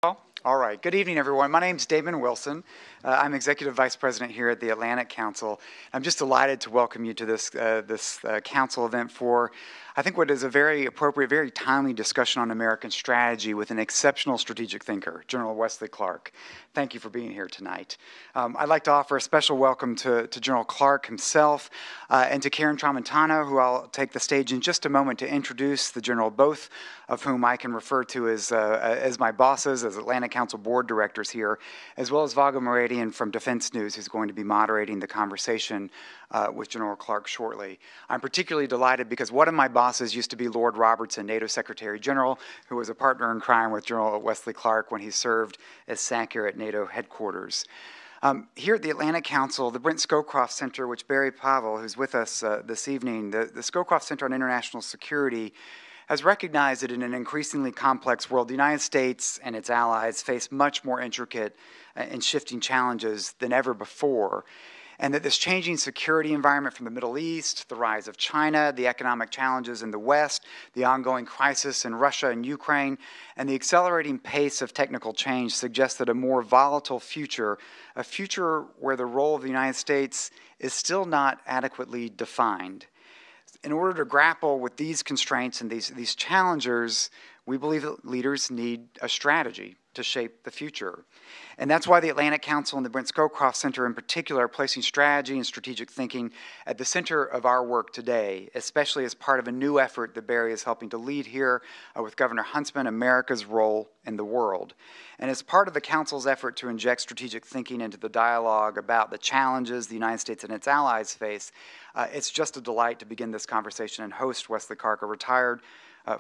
All right. Good evening, everyone. My name is Damon Wilson. I'm Executive Vice President here at the Atlantic Council. I'm just delighted to welcome you to this council event for, I think, what is a very appropriate, very timely discussion on American strategy with an exceptional strategic thinker, General Wesley Clark. Thank you for being here tonight. I'd like to offer a special welcome to General Clark himself and to Karen Tramontano, who I'll take the stage in just a moment to introduce the General, both of whom I can refer to as my bosses, as Atlantic Council board directors here, as well as Vago Muradian from Defense News, who's going to be moderating the conversation with General Clark shortly. I'm particularly delighted because one of my bosses used to be Lord Robertson, NATO Secretary General, who was a partner in crime with General Wesley Clark when he served as SACIR at NATO headquarters. Here at the Atlantic Council, the Brent Scowcroft Center, which Barry Pavel, who's with us this evening, the Scowcroft Center on International Security, has recognized that in an increasingly complex world, the United States and its allies face much more intricate and shifting challenges than ever before, and that this changing security environment from the Middle East, the rise of China, the economic challenges in the West, the ongoing crisis in Russia and Ukraine, and the accelerating pace of technical change suggests that a more volatile future, a future where the role of the United States is still not adequately defined. In order to grapple with these constraints and these challengers, we believe that leaders need a strategy to shape the future. And that's why the Atlantic Council and the Brent Scowcroft Center in particular are placing strategy and strategic thinking at the center of our work today, especially as part of a new effort that Barry is helping to lead here with Governor Huntsman, America's role in the world. And as part of the Council's effort to inject strategic thinking into the dialogue about the challenges the United States and its allies face, it's just a delight to begin this conversation and host Wesley Clark, a retired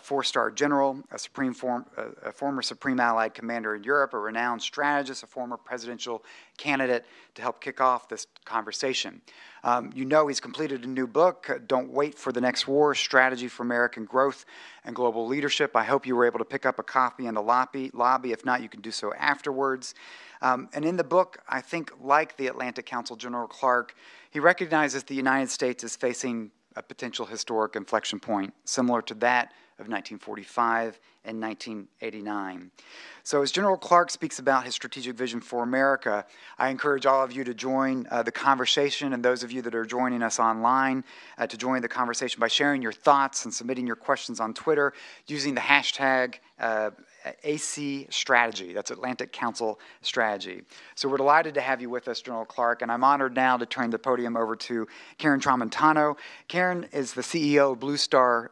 four-star general, a former Supreme Allied Commander in Europe, a renowned strategist, a former presidential candidate, to help kick off this conversation. You know he's completed a new book, Don't Wait for the Next War, Strategy for American Growth and Global Leadership. I hope you were able to pick up a copy in the lobby. If not, you can do so afterwards. And in the book, I think, like the Atlantic Council, General Clark, he recognizes the United States is facing a potential historic inflection point, similar to that of 1945 and 1989. So as General Clark speaks about his strategic vision for America, I encourage all of you to join the conversation, and those of you that are joining us online to join the conversation by sharing your thoughts and submitting your questions on Twitter using the hashtag AC Strategy. That's Atlantic Council Strategy. So we're delighted to have you with us, General Clark, and I'm honored now to turn the podium over to Karen Tramontano. Karen is the CEO of Blue Star